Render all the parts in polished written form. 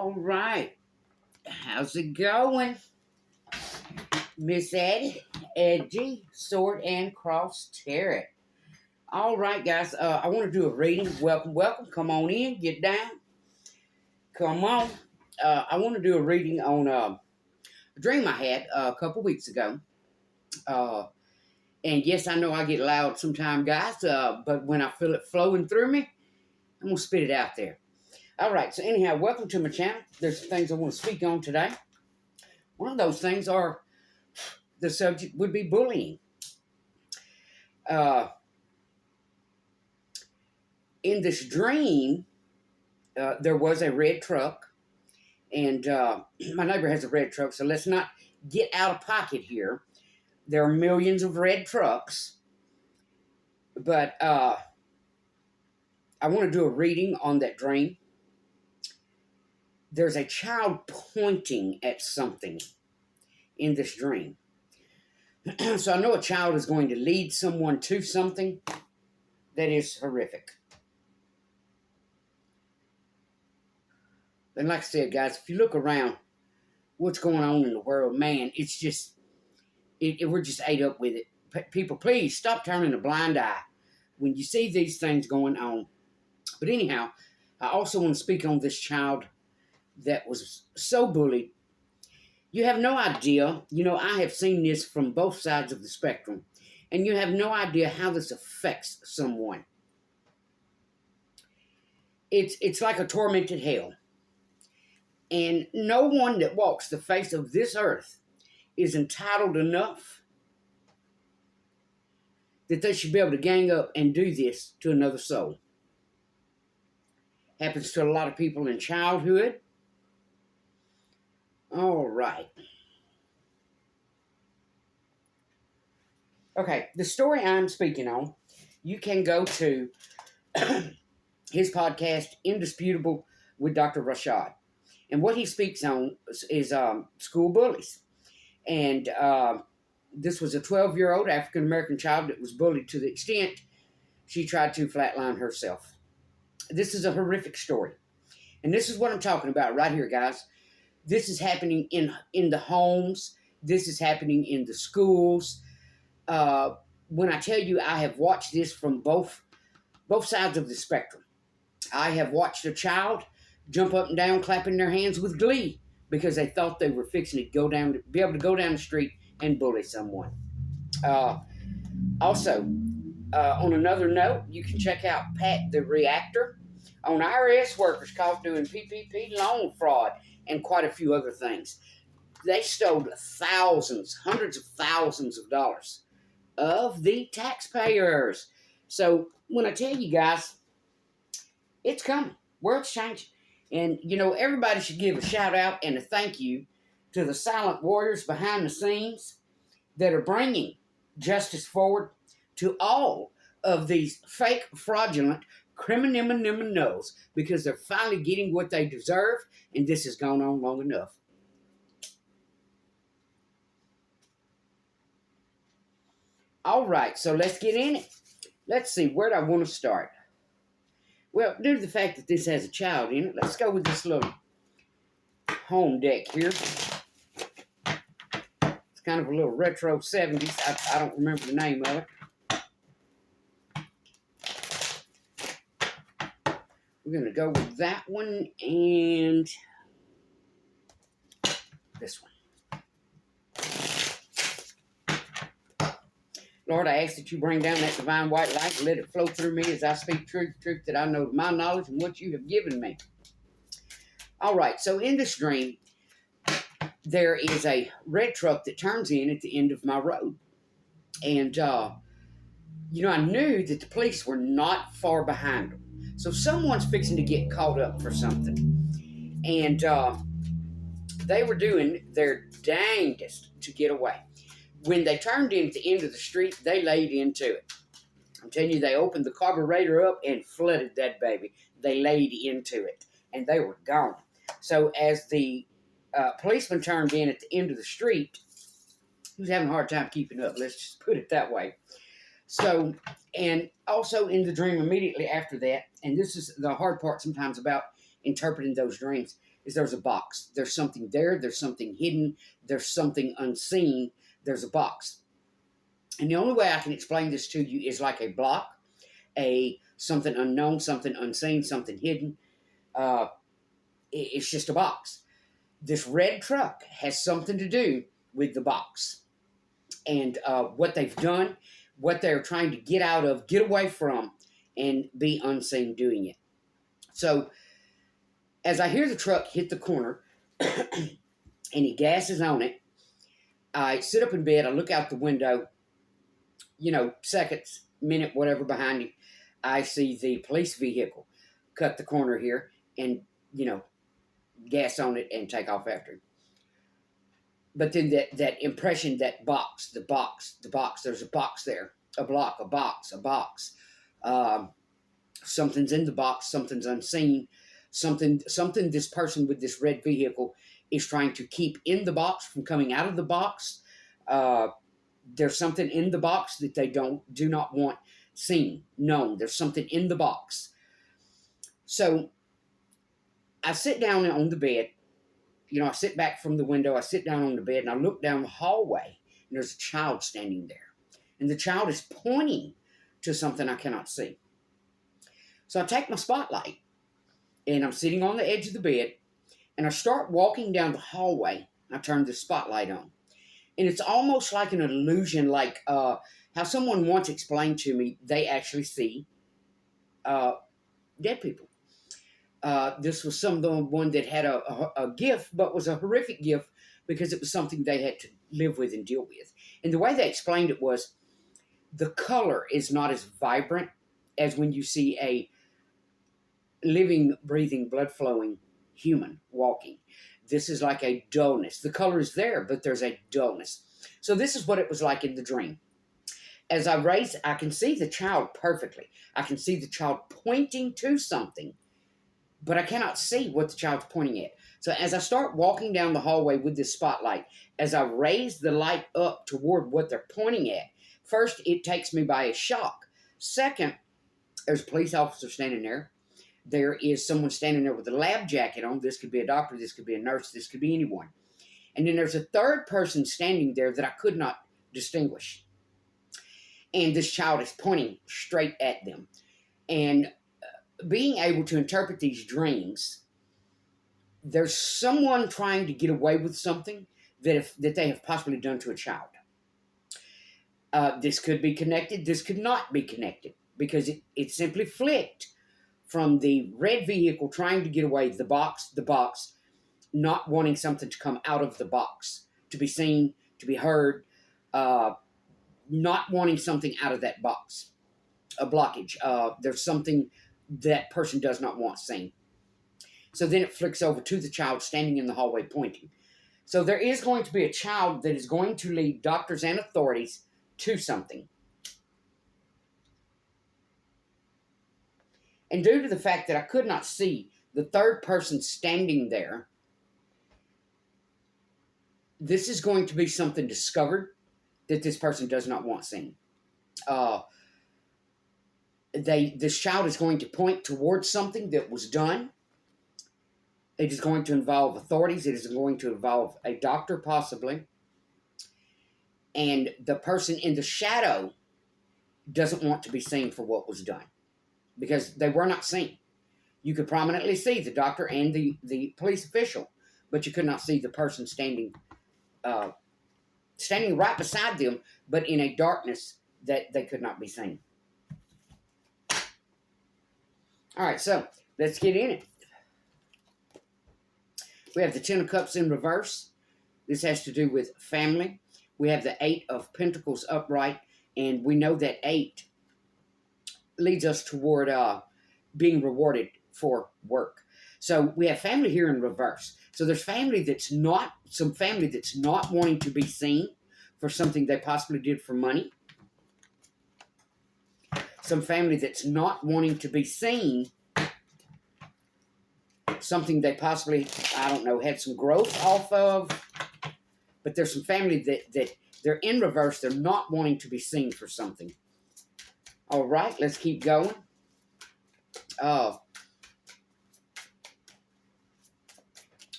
All right. How's it going? Miss Edgy, Sword and Cross Tarot. All right, guys. I want to do a reading. Welcome. Come on in. Get down. Come on. I want to do a reading on a dream I had a couple weeks ago. And yes, I know I get loud sometimes, guys. But when I feel it flowing through me, I'm going to spit it out there. All right. So anyhow, welcome to my channel. There's some things I want to speak on today. One of those things are the subject would be bullying. In this dream, there was a red truck, and my neighbor has a red truck, so let's not get out of pocket here. There are millions of red trucks, but I want to do a reading on that dream. There's a child pointing at something in this dream. So I know a child is going to lead someone to something that is horrific. And like I said, guys, if you look around what's going on in the world, man, it's just, we're just ate up with it. People, please stop turning a blind eye when you see these things going on. But anyhow, I also want to speak on this child that was so bullied. You have no idea. You know, I have seen this from both sides of the spectrum. And you have no idea how this affects someone. It's like a tormented hell. And no one that walks the face of this earth is entitled enough that they should be able to gang up and do this to another soul. Happens to a lot of people in childhood. All right. Okay, the story I'm speaking on, you can go to his podcast, Indisputable with Dr. Rashad. And what he speaks on is school bullies. And this was a 12-year-old African-American child that was bullied to the extent she tried to flatline herself. This is a horrific story. And this is what I'm talking about right here, guys. This is happening in the homes. This is happening in the schools. When I tell you I have watched this from both sides of the spectrum. I have watched a child jump up and down, clapping their hands with glee because they thought they were fixing to be able to go down the street and bully someone. Also, on another note, you can check out Pat the Reactor on IRS workers caught doing PPP loan fraud and quite a few other things. They stole thousands, hundreds of thousands of dollars of the taxpayers. So when I tell you guys, it's coming. World's changing. And, you know, everybody should give a shout out and a thank you to the silent warriors behind the scenes that are bringing justice forward to all of these fake, fraudulent criminals because they're finally getting what they deserve, and this has gone on long enough. All right, so let's get in it. Let's see, where do I want to start? Well, due to the fact that this has a child in it, let's go with this little home deck here. It's kind of a little retro 70s. I don't remember the name of it. We're going to go with that one and this one. Lord, I ask that you bring down that divine white light and let it flow through me as I speak truth that I know to my knowledge and what you have given me. All right, so in this dream, there is a red truck that turns in at the end of my road. And, you know, I knew that the police were not far behind them. So someone's fixing to get caught up for something. And they were doing their dangest to get away. When they turned in at the end of the street, they laid into it. I'm telling you, they opened the carburetor up and flooded that baby. They laid into it, and they were gone. So as the policeman turned in at the end of the street, he was having a hard time keeping up. Let's just put it that way. So, and also in the dream immediately after that, and this is the hard part sometimes about interpreting those dreams is there's a box. There's something there. There's something hidden. There's something unseen. There's a box. And the only way I can explain this to you is like a block, something unknown, something unseen, something hidden. It's just a box. This red truck has something to do with the box. And what they've done, what they're trying to get out of, get away from, and be unseen doing it. So, as I hear the truck hit the corner, and he gasses on it, I sit up in bed, I look out the window, seconds, minute, whatever behind me, I see the police vehicle cut the corner here and, gas on it and take off after him. But then that impression, that box, the box, there's a box there, a block, a box. Something's in the box, something's unseen, something this person with this red vehicle is trying to keep in the box from coming out of the box. There's something in the box that they do not want seen, known. There's something in the box. So I sit down on the bed. I sit back from the window, I sit down on the bed, and I look down the hallway, and there's a child standing there. And the child is pointing to something I cannot see. So I take my spotlight, and I'm sitting on the edge of the bed, and I start walking down the hallway, and I turn the spotlight on. And it's almost like an illusion, like how someone once explained to me they actually see dead people. This was someone that had a gift, but was a horrific gift because it was something they had to live with and deal with. And the way they explained it was the color is not as vibrant as when you see a living, breathing, blood-flowing human walking. This is like a dullness. The color is there, but there's a dullness. So this is what it was like in the dream. As I raise, I can see the child perfectly. I can see the child pointing to something, but I cannot see what the child's pointing at. So as I start walking down the hallway with this spotlight, as I raise the light up toward what they're pointing at, first, it takes me by a shock. Second, there's a police officer standing there. There is someone standing there with a lab jacket on. This could be a doctor, this could be a nurse, this could be anyone. And then there's a third person standing there that I could not distinguish. And this child is pointing straight at them. And being able to interpret these dreams, there's someone trying to get away with something that they have possibly done to a child. This could be connected. This could not be connected because it simply flicked from the red vehicle trying to get away, the box, not wanting something to come out of the box, to be seen, to be heard, not wanting something out of that box, a blockage. There's something that person does not want seen. So then it flicks over to the child standing in the hallway pointing. So there is going to be a child that is going to lead doctors and authorities to something. And due to the fact that I could not see the third person standing there, this is going to be something discovered that this person does not want seen. This child is going to point towards something that was done. It is going to involve authorities. It is going to involve a doctor, possibly. And the person in the shadow doesn't want to be seen for what was done because they were not seen. You could prominently see the doctor and the police official, but you could not see the person standing right beside them, but in a darkness that they could not be seen. All right, so let's get in it. We have the Ten of Cups in reverse. This has to do with family. We have the Eight of Pentacles upright, and we know that 8 leads us toward being rewarded for work. So we have family here in reverse. So there's some family that's not wanting to be seen for something they possibly did for money. Some family that's not wanting to be seen, something they possibly, had some growth off of. But there's some family that they're in reverse. They're not wanting to be seen for something. All right, let's keep going.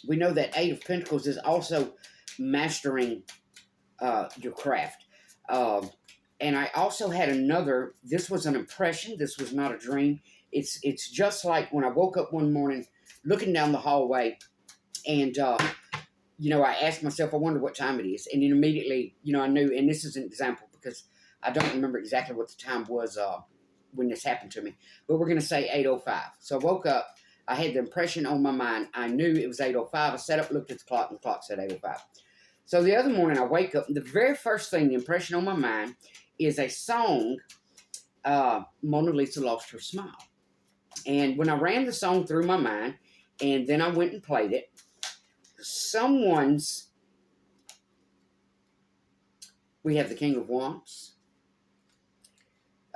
we know that Eight of Pentacles is also mastering your craft. And I also had another, this was an impression, this was not a dream. It's just like when I woke up one morning looking down the hallway and, I asked myself, I wonder what time it is. And then immediately, I knew, and this is an example because I don't remember exactly what the time was when this happened to me. But we're going to say 8:05. So I woke up. I had the impression on my mind. I knew it was 8:05. I sat up, looked at the clock, and the clock said 8:05. So the other morning I wake up, and the very first thing, the impression on my mind, is a song, Mona Lisa Lost Her Smile. And when I ran the song through my mind, and then I went and played it, we have the King of Wands,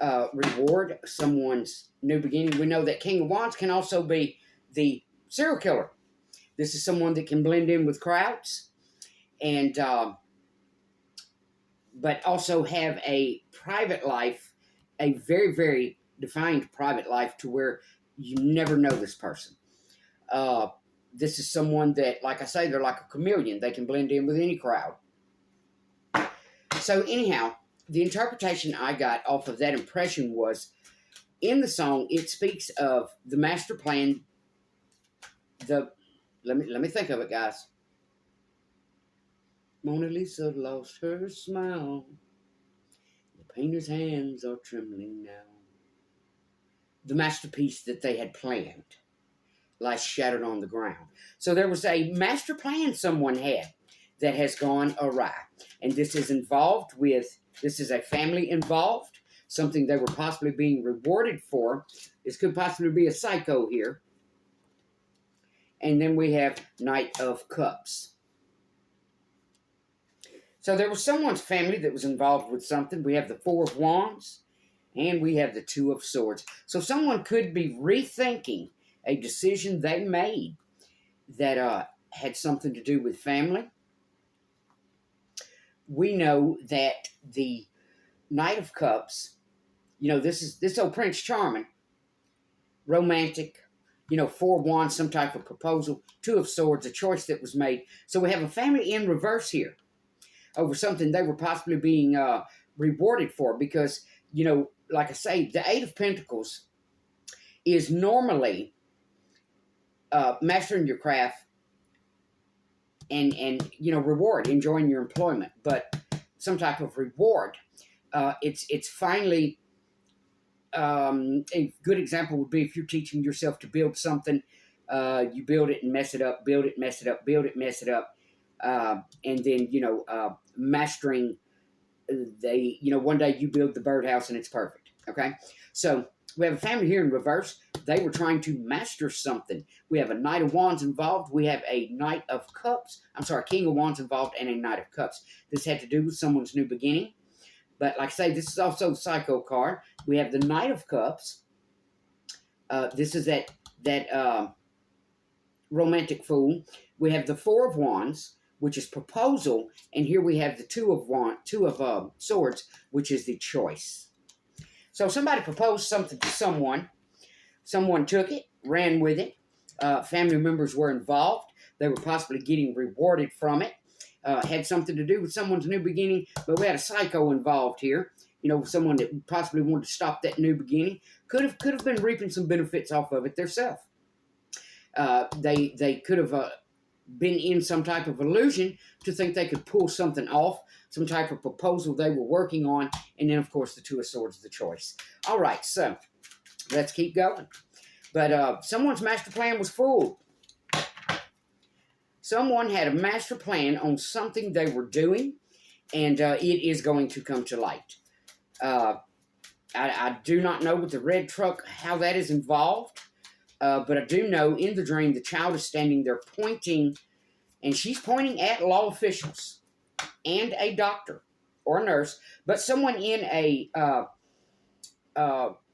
reward, someone's new beginning. We know that King of Wands can also be the serial killer. This is someone that can blend in with crowds, and but also have a private life, a very, very defined private life to where you never know this person. This is someone that, like I say, they're like a chameleon. They can blend in with any crowd. So anyhow, the interpretation I got off of that impression was, in the song, it speaks of the master plan. Let me think of it, guys. Mona Lisa lost her smile. The painter's hands are trembling now. The masterpiece that they had planned lies shattered on the ground. So there was a master plan someone had that has gone awry. And this is a family involved, something they were possibly being rewarded for. This could possibly be a psycho here. And then we have Knight of Cups. So there was someone's family that was involved with something. We have the Four of Wands, and we have the Two of Swords. So someone could be rethinking a decision they made that had something to do with family. We know that the Knight of Cups, this old Prince Charming, romantic, Four of Wands, some type of proposal, Two of Swords, a choice that was made. So we have a family in reverse here over something they were possibly being rewarded for because, like I say, the Eight of Pentacles is normally mastering your craft and reward, enjoying your employment, but some type of reward. It's finally a good example would be if you're teaching yourself to build something, you build it and mess it up, build it, mess it up, build it, mess it up, and then mastering. One day you build the birdhouse and it's perfect. Okay, so we have a family here in reverse. They were trying to master something. We have a Knight of Wands involved. We have a Knight of Cups. King of Wands involved and a Knight of Cups. This had to do with someone's new beginning. But like I say, this is also the Psycho card. We have the Knight of Cups. This is that romantic fool. We have the Four of Wands, which is proposal. And here we have the Two of Swords, which is the choice. So somebody proposed something to someone. Someone took it, ran with it. Family members were involved. They were possibly getting rewarded from it. Had something to do with someone's new beginning, but we had a psycho involved here. Someone that possibly wanted to stop that new beginning. Could have been reaping some benefits off of it themselves. They could have been in some type of illusion to think they could pull something off, some type of proposal they were working on, and then, of course, the Two of Swords, the choice. All right, so let's keep going. But someone's master plan was fooled. Someone had a master plan on something they were doing, and it is going to come to light. I do not know with the red truck how that is involved, but I do know in the dream the child is standing there pointing, and she's pointing at law officials and a doctor or a nurse, but someone in a,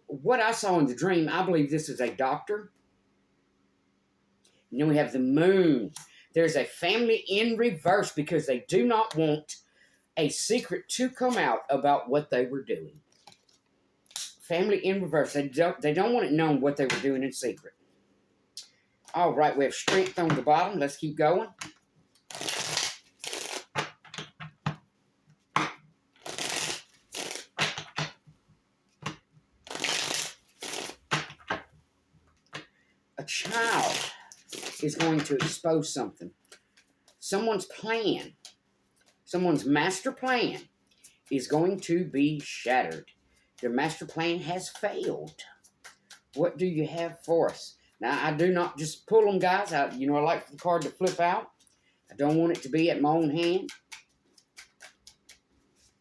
what I saw in the dream, I believe this is a doctor. And then we have the moon. There's a family in reverse because they do not want a secret to come out about what they were doing. Family in reverse. They don't want it known what they were doing in secret. All right, we have strength on the bottom. Let's keep going. A child is going to expose something. Someone's plan, someone's master plan is going to be shattered. Their master plan has failed. What do you have for us? Now, I do not just pull them, guys. I like the card to flip out. I don't want it to be at my own hand.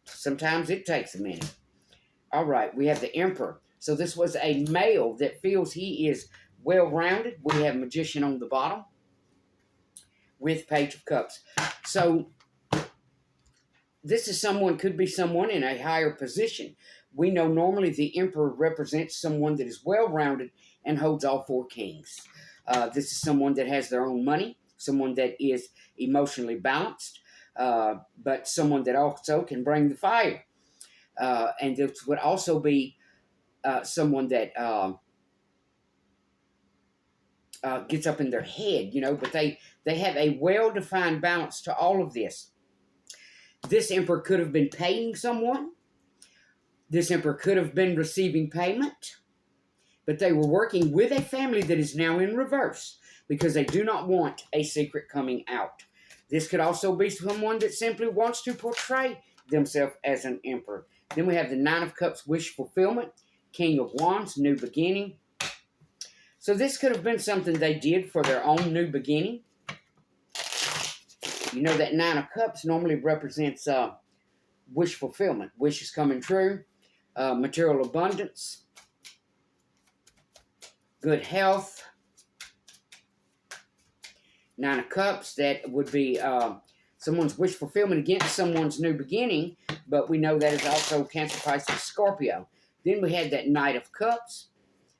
Sometimes it takes a minute. All right, we have the Emperor. So this was a male that feels he is well-rounded. We have Magician on the bottom with Page of Cups. So this is someone, could be someone in a higher position. We know normally the Emperor represents someone that is well-rounded and holds all four kings. This is someone that has their own money, someone that is emotionally balanced, but someone that also can bring the fire. And this would also be someone that gets up in their head, but they have a well-defined balance to all of this. This Emperor could have been paying someone. This Emperor could have been receiving payment. But they were working with a family that is now in reverse because they do not want a secret coming out. This could also be someone that simply wants to portray themselves as an Emperor. Then we have the Nine of Cups, wish fulfillment. King of Wands, new beginning. So this could have been something they did for their own new beginning. You know that Nine of Cups normally represents wish fulfillment. Wishes coming true. Material abundance. Good health. Nine of Cups, that would be someone's wish fulfillment against someone's new beginning. But we know that is also Cancer, Pisces, Scorpio. Then we had that Knight of Cups.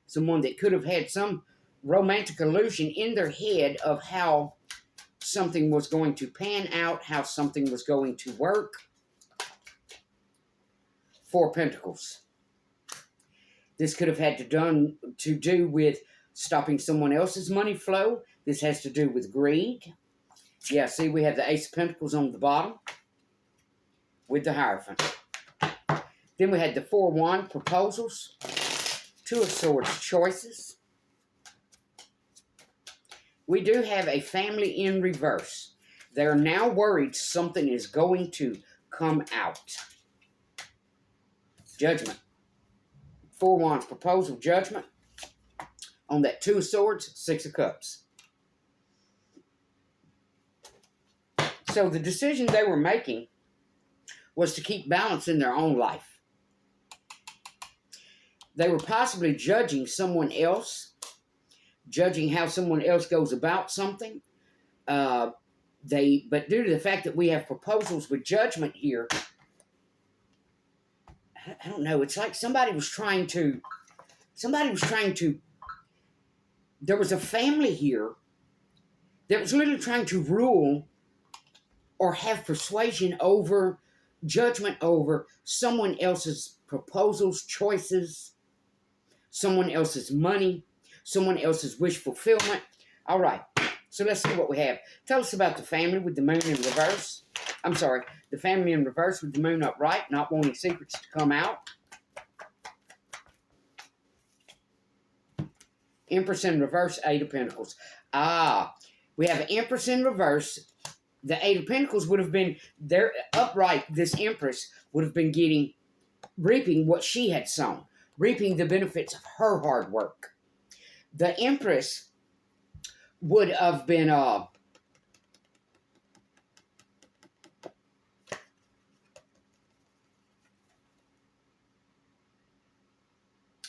Someone that could have had some romantic illusion in their head of how something was going to pan out, how something was going to work. Four of Pentacles. This could have had to do with stopping someone else's money flow. This has to do with greed. Yeah, see, we have the Ace of Pentacles on the bottom with the Hierophant. Then we had the Four of Wands, proposals. Two of Swords, choices. We do have a family in reverse. They're now worried something is going to come out. Judgment. Four of Wands, proposal, judgment. On that Two of Swords, Six of Cups. So the decision they were making was to keep balance in their own life. They were possibly judging someone else, judging how someone else goes about something. But due to the fact that we have proposals with judgment here, I don't know. It's like somebody was trying to, there was a family here that was literally trying to rule or have persuasion over, judgment over someone else's proposals, choices, someone else's money, someone else's wish fulfillment. All right, so let's see what we have. Tell us about the family with the moon in reverse. I'm sorry, the family in reverse with the moon upright, not wanting secrets to come out. Empress in reverse, Eight of Pentacles. We have an Empress in reverse. The Eight of Pentacles would have been there upright. This Empress would have been reaping what she had sown, reaping the benefits of her hard work. The Empress would have been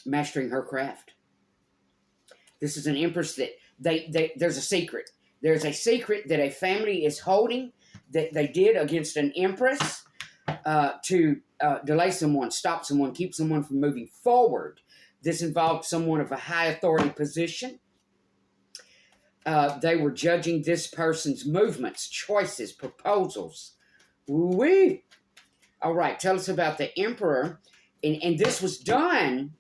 mastering her craft. This is an Empress that there's a secret. There's a secret that a family is holding that they did against an Empress to delay someone, stop someone, keep someone from moving forward. This involved someone of a high authority position. They were judging this person's movements, choices, proposals. Woo-wee. All right, tell us about the Emperor. And this was done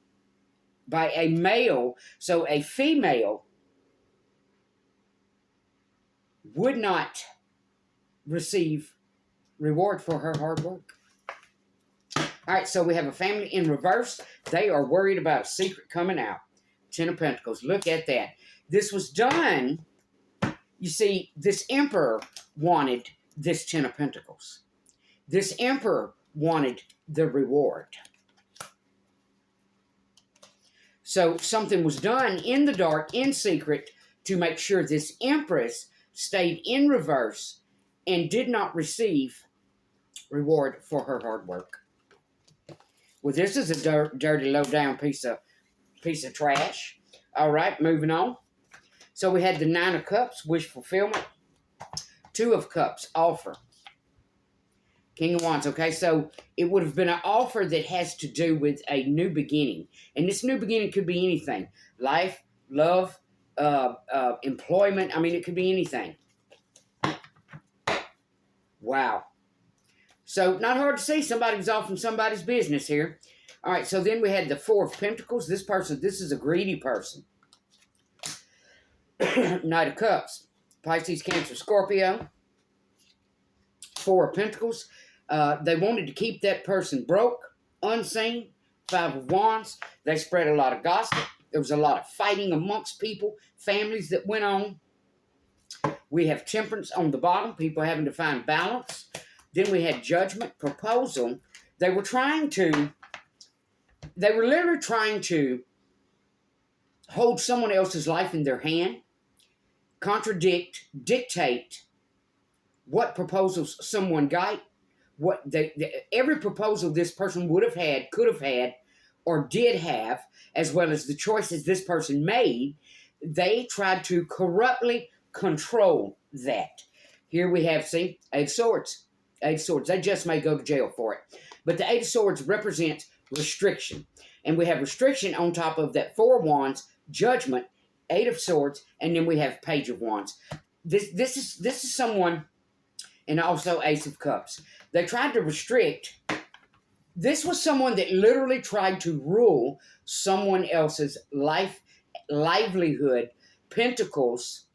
by a male, so a female would not receive reward for her hard work. All right, so we have a family in reverse. They are worried about a secret coming out. 10 of Pentacles. Look at that. This was done, you see, this Emperor wanted this 10 of Pentacles. This Emperor wanted the reward. So something was done in the dark, in secret, to make sure this Empress stayed in reverse and did not receive reward for her hard work. Well, this is a dirty, low-down piece of trash. All right, moving on. So we had the 9 of Cups, wish fulfillment. 2 of Cups, offer. King of Wands, okay? So it would have been an offer that has to do with a new beginning. And this new beginning could be anything. Life, love, employment. I mean, it could be anything. Wow. So, not hard to see. Somebody was off in somebody's business here. All right, so then we had the 4 of Pentacles. This is a greedy person. Knight of Cups. Pisces, Cancer, Scorpio. 4 of Pentacles. They wanted to keep that person broke, unseen. 5 of Wands. They spread a lot of gossip. There was a lot of fighting amongst people, families that went on. We have Temperance on the bottom. People having to find balance. Then we had Judgment, Proposal. They were literally trying to hold someone else's life in their hand, contradict, dictate what proposals someone got, every proposal this person would have had, could have had, or did have, as well as the choices this person made. They tried to corruptly control that. Here we have, see, 8 of Swords. 8 of Swords. They just may go to jail for it. But the 8 of Swords represents restriction. And we have restriction on top of that 4 of Wands, Judgment, 8 of Swords, and then we have Page of Wands. This is someone, and also Ace of Cups. They tried to restrict. This was someone that literally tried to rule someone else's livelihood, Pentacles.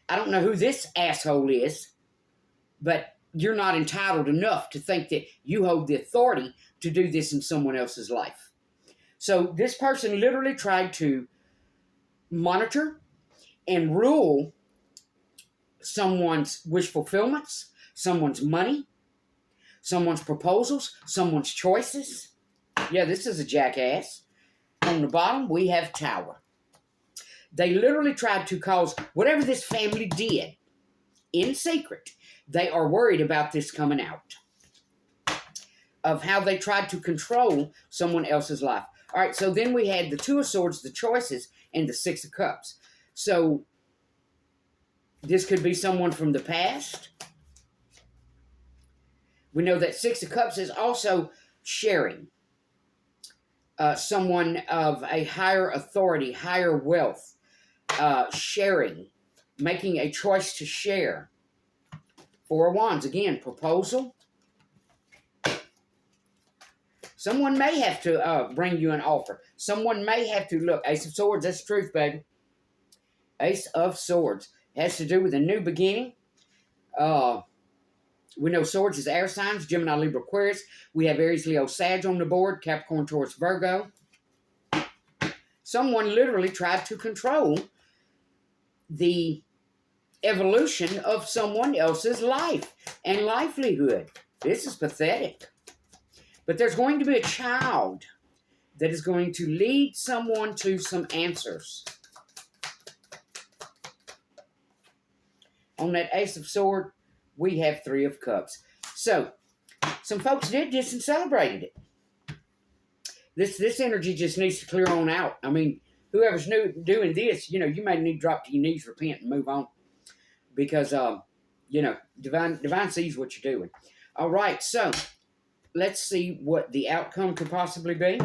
I don't know who this asshole is, but you're not entitled enough to think that you hold the authority to do this in someone else's life. So this person literally tried to monitor and rule someone's wish fulfillments, someone's money, someone's proposals, someone's choices. Yeah, this is a jackass. On the bottom, we have Tower. They literally tried to cause whatever this family did in secret. They are worried about this coming out of how they tried to control someone else's life. All right, so then we had the 2 of Swords, the choices, and the 6 of Cups. So this could be someone from the past. We know that 6 of Cups is also sharing. Someone of a higher authority, higher wealth, sharing, making a choice to share. 4 of Wands, again, proposal. Someone may have to bring you an offer. Someone may have to, look, Ace of Swords, that's the truth, baby. Ace of Swords has to do with a new beginning. We know Swords is air signs, Gemini, Libra, Aquarius. We have Aries, Leo, Sag on the board, Capricorn, Taurus, Virgo. Someone literally tried to control the evolution of someone else's life and livelihood. This is pathetic. But there's going to be a child that is going to lead someone to some answers. On that Ace of Swords, we have 3 of Cups. So, some folks did this and celebrated it. This energy just needs to clear on out. I mean, whoever's doing this, you may need to drop to your knees, repent, and move on. Because, divine sees what you're doing. All right, so let's see what the outcome could possibly be.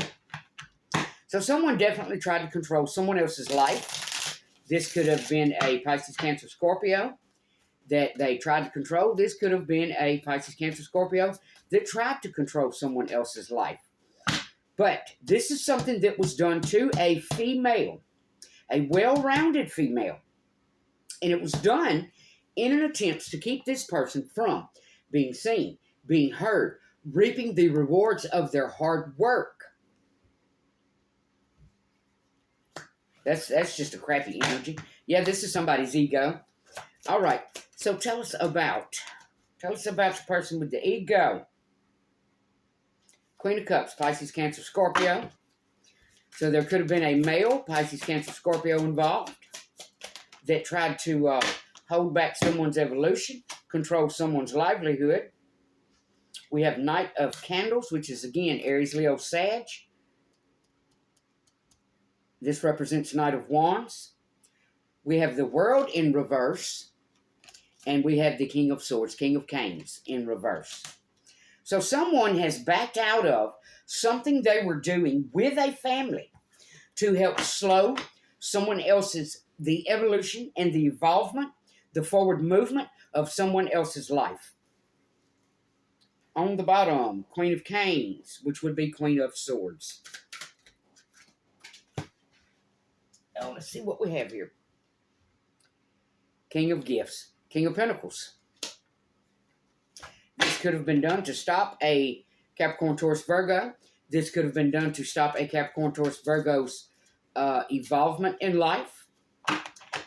So someone definitely tried to control someone else's life. This could have been a Pisces, Cancer, Scorpio that they tried to control. This could have been a Pisces, Cancer, Scorpio that tried to control someone else's life. But this is something that was done to a female, a well-rounded female. And it was done in an attempt to keep this person from being seen, being heard, reaping the rewards of their hard work. That's just a crappy energy. Yeah, this is somebody's ego. All right. So tell us about the person with the ego. Queen of Cups, Pisces, Cancer, Scorpio. So there could have been a male, Pisces, Cancer, Scorpio involved that tried to hold back someone's evolution, control someone's livelihood. We have Knight of Candles, which is, again, Aries, Leo, Sag. This represents Knight of Wands. We have the World in reverse. And we have the King of Swords, King of Canes in reverse. So someone has backed out of something they were doing with a family to help slow someone else's, the evolution and the evolvement, the forward movement of someone else's life. On the bottom, Queen of Canes, which would be Queen of Swords. Oh, let's see what we have here. King of Gifts, King of Pentacles. This could have been done to stop a Capricorn, Taurus, Virgo. This could have been done to stop a Capricorn, Taurus, Virgo's evolvement in life.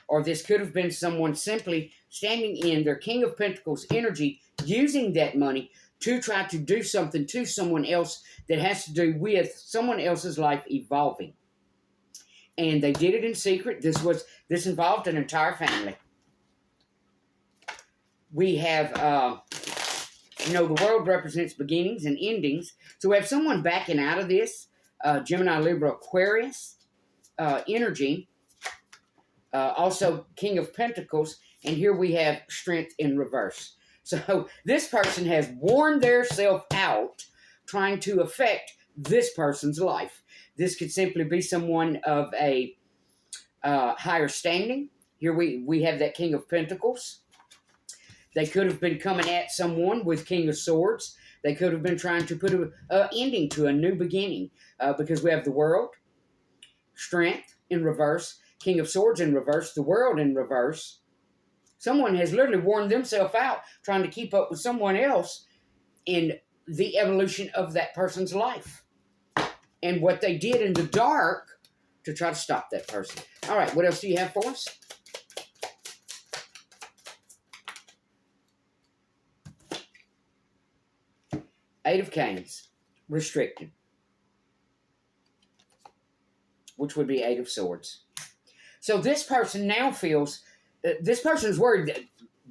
Or this could have been someone simply standing in their King of Pentacles energy, using that money to try to do something to someone else that has to do with someone else's life evolving. And they did it in secret. This involved an entire family. We have, the world represents beginnings and endings. So we have someone backing out of this, Gemini, Libra, Aquarius energy. Also, King of Pentacles. And here we have Strength in reverse. So this person has worn theirself out trying to affect this person's life. This could simply be someone of a higher standing. Here we have that King of Pentacles. They could have been coming at someone with King of Swords. They could have been trying to put an ending to a new beginning because we have the World, Strength in reverse, King of Swords in reverse, the World in reverse. Someone has literally worn themselves out trying to keep up with someone else in the evolution of that person's life. And what they did in the dark to try to stop that person. All right, what else do you have for us? Eight of Canes, restricted, which would be Eight of Swords. So this person now feels, this person is worried that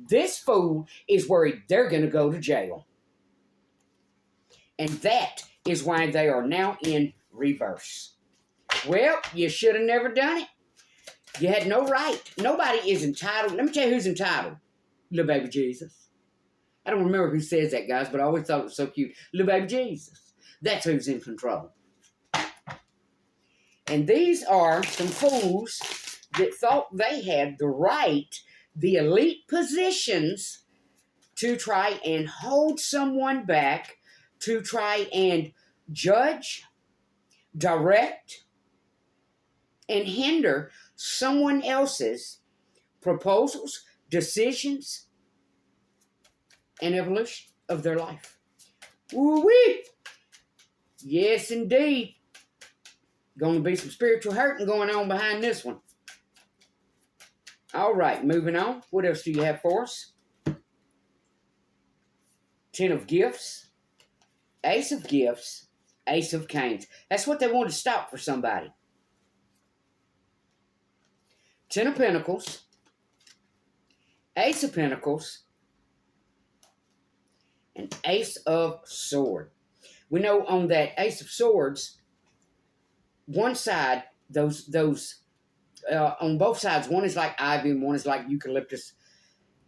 this fool is worried they're going to go to jail. And that is why they are now in reverse. Well, you should have never done it. You had no right. Nobody is entitled. Let me tell you who's entitled. Little baby Jesus. I don't remember who says that, guys, but I always thought it was so cute. Little baby Jesus. That's who's in control. And these are some fools that thought they had the right, the elite positions to try and hold someone back, to try and judge, direct, and hinder someone else's proposals, decisions, and evolution of their life. Woo-wee! Yes, indeed. Going to be some spiritual hurting going on behind this one. All right, moving on. What else do you have for us? Ten of Gifts, Ace of Gifts, Ace of Canes. That's what they want to stop for somebody. Ten of Pentacles, Ace of Pentacles, and Ace of Swords. We know on that Ace of Swords, one side, on both sides, one is like ivy and one is like eucalyptus.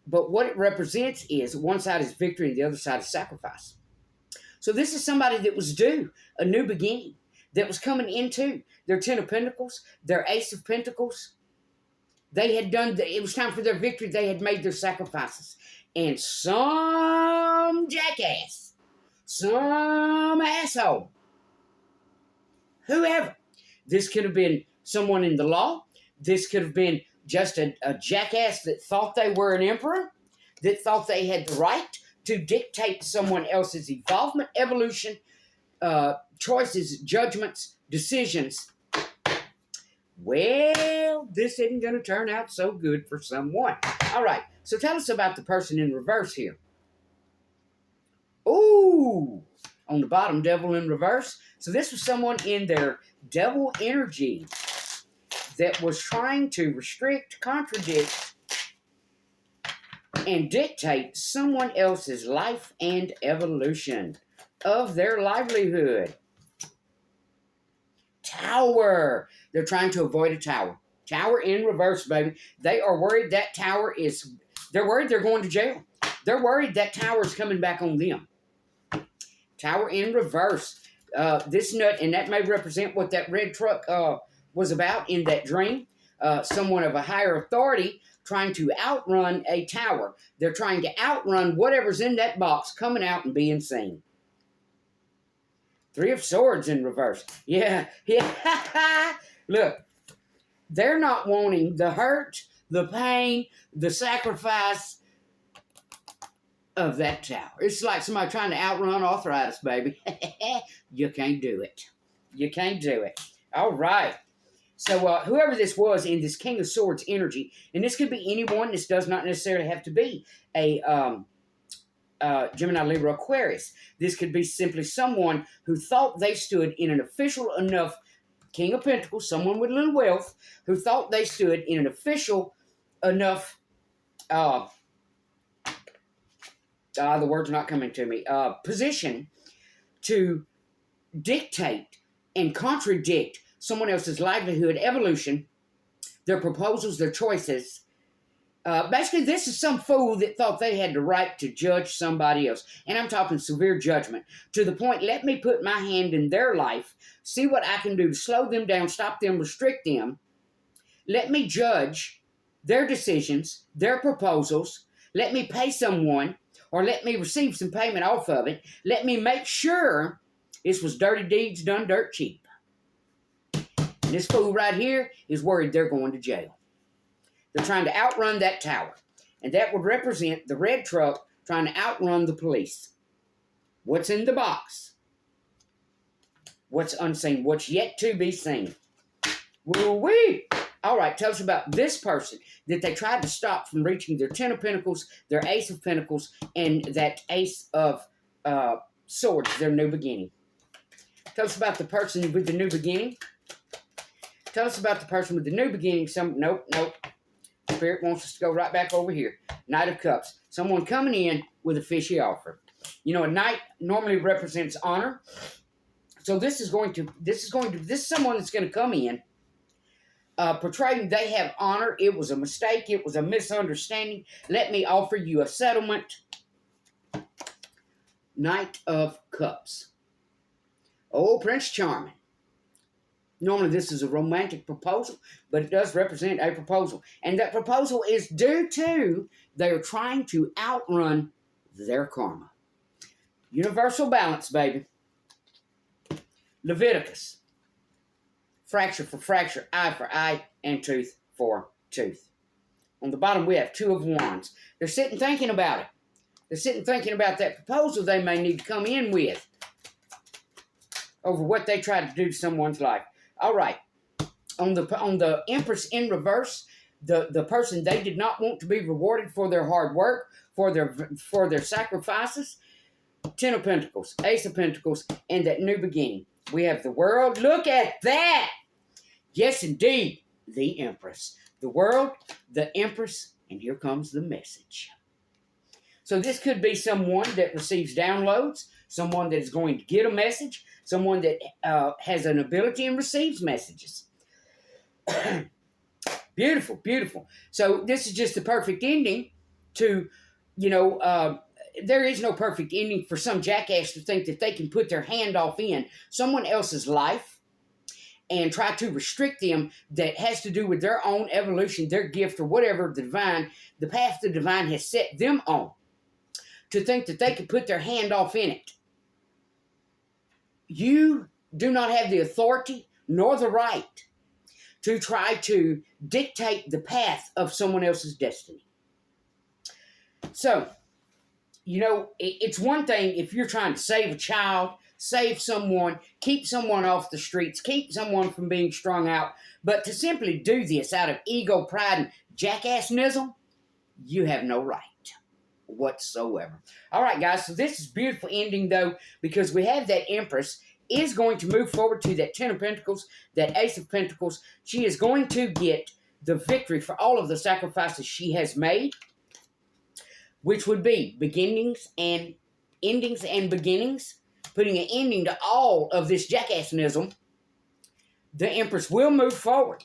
But what it represents is one side is victory and the other side is sacrifice. So this is somebody that was due a new beginning, that was coming into their Ten of Pentacles, their Ace of Pentacles. They had done, it was time for their victory. They had made their sacrifices. And some jackass, some asshole, whoever, this could have been someone in the law. This could have been just a jackass that thought they were an emperor. that thought they had the right to dictate someone else's evolvement, evolution, choices, judgments, decisions. Well, this isn't going to turn out so good for someone. All right, so tell us about the person in reverse here. Ooh, on the bottom, devil in reverse. So this was someone in their devil energy that was trying to restrict, contradict, and dictate someone else's life and evolution of their livelihood. Tower. They're trying to avoid a tower. Tower in reverse, baby. They are worried that tower is... They're worried they're going to jail. They're worried that tower is coming back on them. Tower in reverse. This nut, and that may represent what that red truck was about in that dream. Someone of a higher authority trying to outrun a tower. They're trying to outrun whatever's in that box coming out and being seen. Three of Swords in reverse. Yeah. Look, they're not wanting the hurt, the pain, the sacrifice of that tower. It's like somebody trying to outrun arthritis, baby. You can't do it. You can't do it. All right. So whoever this was in this King of Swords energy, and this could be anyone. This does not necessarily have to be a Gemini, Libra, Aquarius. This could be simply someone who thought they stood in an official enough King of Pentacles, someone with a little wealth, who thought they stood in an official enough, the word's not coming to me, position to dictate and contradict someone else's livelihood, evolution, their proposals, their choices. Basically, this is some fool that thought they had the right to judge somebody else. And I'm talking severe judgment. To the point, let me put my hand in their life, see what I can do to slow them down, stop them, restrict them. Let me judge their decisions, their proposals. Let me pay someone, or let me receive some payment off of it. Let me make sure this was dirty deeds done dirt cheap. And this fool right here is worried they're going to jail. They're trying to outrun that tower. And that would represent the red truck trying to outrun the police. What's in the box? What's unseen? What's yet to be seen? Woo-wee! All right, tell us about this person that they tried to stop from reaching their Ten of Pentacles, their Ace of Pentacles, and that Ace of Swords, their new beginning. Tell us about the person with the new beginning. Tell us about the person with the new beginning. Nope. Spirit wants us to go right back over here. Knight of Cups. Someone coming in with a fishy offer. You know, a knight normally represents honor. So this is someone that's going to come in, portraying they have honor. It was a mistake. It was a misunderstanding. Let me offer you a settlement. Knight of Cups. Oh, Prince Charming. Normally this is a romantic proposal, but it does represent a proposal. And that proposal is due to they're trying to outrun their karma. Universal balance, baby. Leviticus. Fracture for fracture, eye for eye, and tooth for tooth. On the bottom we have Two of Wands. They're sitting thinking about it. They're sitting thinking about that proposal they may need to come in with over what they try to do to someone's life. All right. On the Empress in reverse, the person they did not want to be rewarded for their hard work, for their sacrifices. Ten of Pentacles, Ace of Pentacles, and that new beginning. We have the World. Look at that! Yes, indeed, the Empress. The World, the Empress, and here comes the message. So this could be someone that receives downloads, someone that is going to get a message, someone that has an ability and receives messages. Beautiful, beautiful. So this is just the perfect ending to, there is no perfect ending for some jackass to think that they can put their hand off in someone else's life and try to restrict them that has to do with their own evolution, their gift, or whatever the path the divine has set them on. To think that they can put their hand off in it. You do not have the authority nor the right to try to dictate the path of someone else's destiny. So, you know, it's one thing if you're trying to save a child, save someone, keep someone off the streets, keep someone from being strung out, but to simply do this out of ego, pride, and jackassnism, you have no right whatsoever. All right, guys, so this is beautiful ending, though, because we have that Empress is going to move forward to that Ten of Pentacles, that Ace of Pentacles. She is going to get the victory for all of the sacrifices she has made, which would be beginnings and endings and beginnings, putting an ending to all of this jackassnism. The Empress will move forward,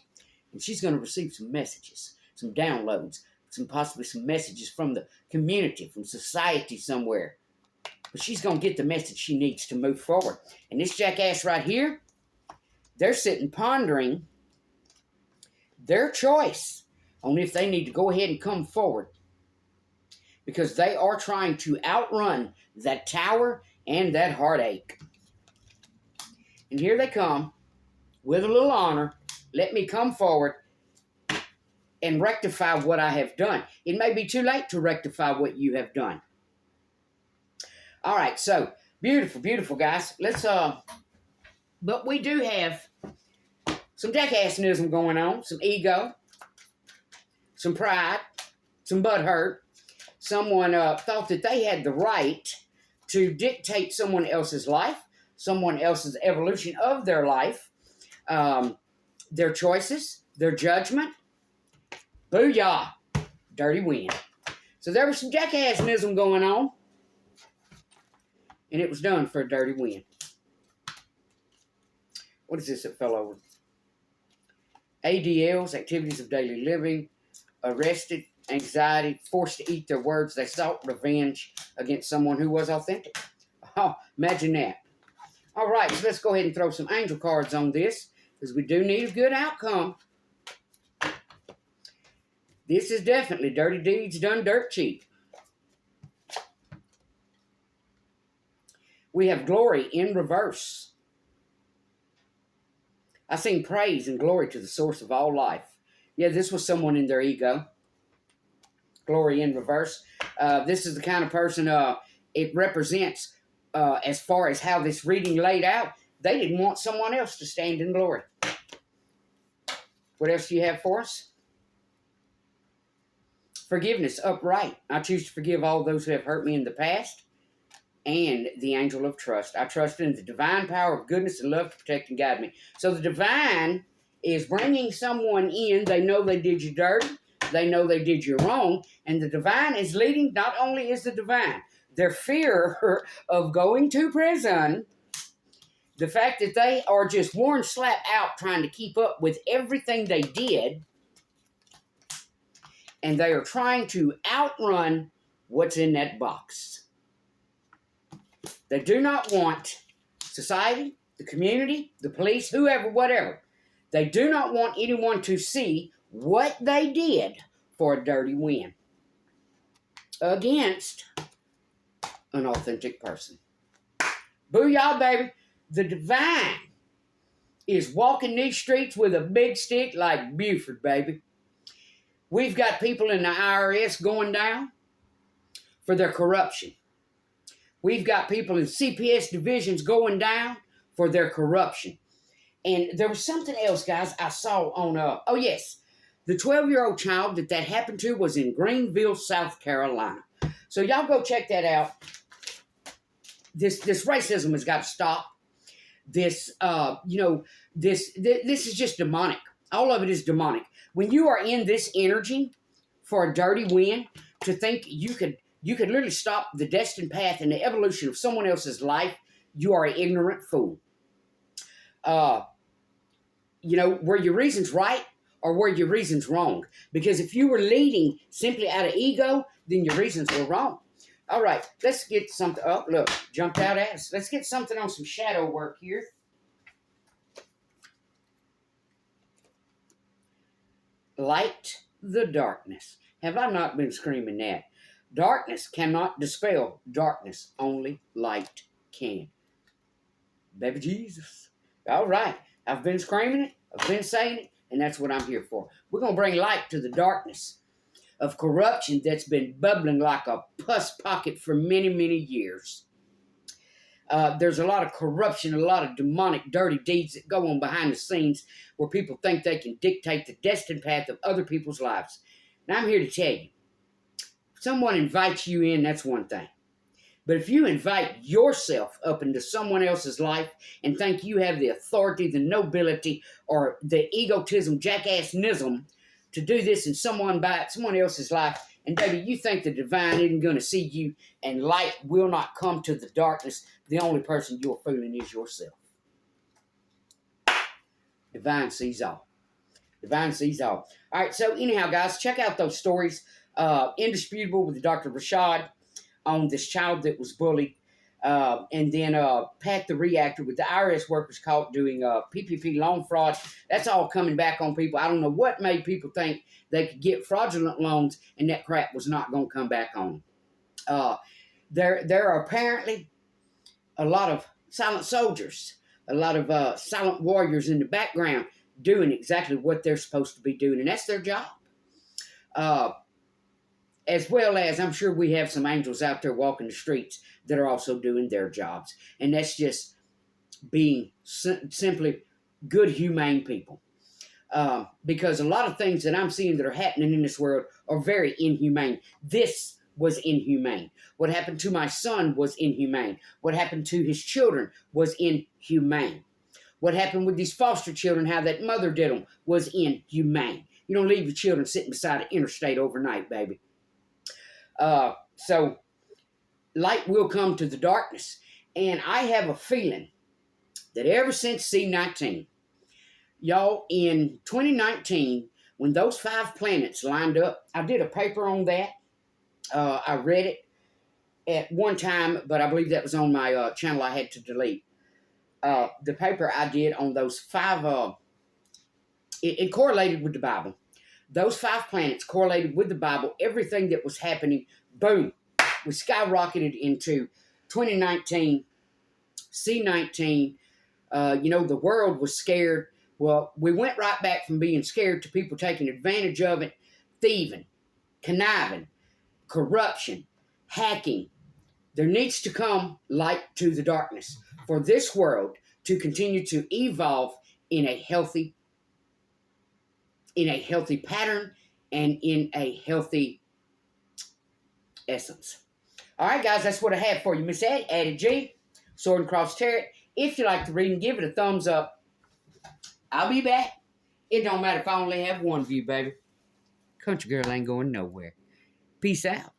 and she's going to receive some messages, some downloads, possibly some messages from the community, from society somewhere. But she's going to get the message she needs to move forward. And this jackass right here, they're sitting pondering their choice on if they need to go ahead and come forward, because they are trying to outrun that tower and that heartache. And here they come with a little honor. Let me come forward and rectify what I have done. It may be too late to rectify what you have done. All right, so beautiful, beautiful, guys. But we do have some jackassnism going on, some ego, some pride, some butthurt. Someone thought that they had the right to dictate someone else's life, someone else's evolution of their life, their choices, their judgment. Booyah! Dirty win. So there was some jackassnism going on, and it was done for a dirty win. What is this that fell over? ADLs, activities of daily living, arrested, anxiety, forced to eat their words. They sought revenge against someone who was authentic. Oh, imagine that. All right, so let's go ahead and throw some angel cards on this, because we do need a good outcome. This is definitely dirty deeds done dirt cheap. We have glory in reverse. I sing praise and glory to the source of all life. Yeah, this was someone in their ego. Glory in reverse. This is the kind of person it represents as far as how this reading laid out. They didn't want someone else to stand in glory. What else do you have for us? Forgiveness, upright. I choose to forgive all those who have hurt me in the past. And the angel of trust. I trust in the divine power of goodness and love to protect and guide me. So the divine is bringing someone in. They know they did you dirty. They know they did you wrong. And the divine is leading. Not only is the divine, their fear of going to prison, the fact that they are just worn slap out trying to keep up with everything they did, and they are trying to outrun what's in that box. They do not want society, the community, the police, whoever, whatever. They do not want anyone to see what they did for a dirty win against an authentic person. Booyah, baby. The divine is walking these streets with a big stick like Buford, baby. We've got people in the IRS going down for their corruption. We've got people in CPS divisions going down for their corruption. And there was something else, guys, I saw on, oh yes, the 12-year-old child that happened to was in Greenville, South Carolina. So y'all go check that out. This racism has got to stop. This is just demonic. All of it is demonic. When you are in this energy for a dirty win, to think you could literally stop the destined path and the evolution of someone else's life, you are an ignorant fool. Were your reasons right or were your reasons wrong? Because if you were leading simply out of ego, then your reasons were wrong. All right, let's get something. Oh, look, jumped out at us. Let's get something on some shadow work here. Light the darkness. Have I not been screaming that? Darkness cannot dispel darkness. Only light can. Baby Jesus. All right. I've been screaming it. I've been saying it. And that's what I'm here for. We're going to bring light to the darkness of corruption that's been bubbling like a pus pocket for many, many years. There's a lot of corruption, a lot of demonic, dirty deeds that go on behind the scenes where people think they can dictate the destined path of other people's lives. Now, I'm here to tell you, if someone invites you in, that's one thing. But if you invite yourself up into someone else's life and think you have the authority, the nobility, or the egotism, jackassnism to do this in someone else's life, and baby, you think the divine isn't going to see you and light will not come to the darkness, the only person you're fooling is yourself. Divine sees all. Divine sees all. All right, so anyhow, guys, check out those stories. Indisputable with Dr. Rashad on this child that was bullied. And then Pat the Reactor with the IRS workers caught doing PPP loan fraud. That's all coming back on people. I don't know what made people think they could get fraudulent loans and that crap was not going to come back on them. There are apparently a lot of silent soldiers, a lot of silent warriors in the background doing exactly what they're supposed to be doing, and that's their job. As well as, I'm sure we have some angels out there walking the streets that are also doing their jobs. And that's just being simply good, humane people. Because a lot of things that I'm seeing that are happening in this world are very inhumane. This was inhumane. What happened to my son was inhumane. What happened to his children was inhumane. What happened with these foster children, how that mother did them, was inhumane. You don't leave your children sitting beside an interstate overnight, baby. So light will come to the darkness. And I have a feeling that ever since C19, y'all, in 2019, when those 5 planets lined up, I did a paper on that. I read it at one time, but I believe that was on my channel I had to delete. The paper I did on those 5, it correlated with the Bible. Those 5 planets correlated with the Bible. Everything that was happening, boom, we skyrocketed into 2019, C19. The world was scared. Well, we went right back from being scared to people taking advantage of it, thieving, conniving, corruption, hacking. There needs to come light to the darkness for this world to continue to evolve in a healthy pattern and in a healthy essence. All right, guys, that's what I have for you. Miss Addie G, Sword and Cross Tarot. If you like the reading, give it a thumbs up. I'll be back. It don't matter if I only have one view, baby. Country girl ain't going nowhere. Peace out.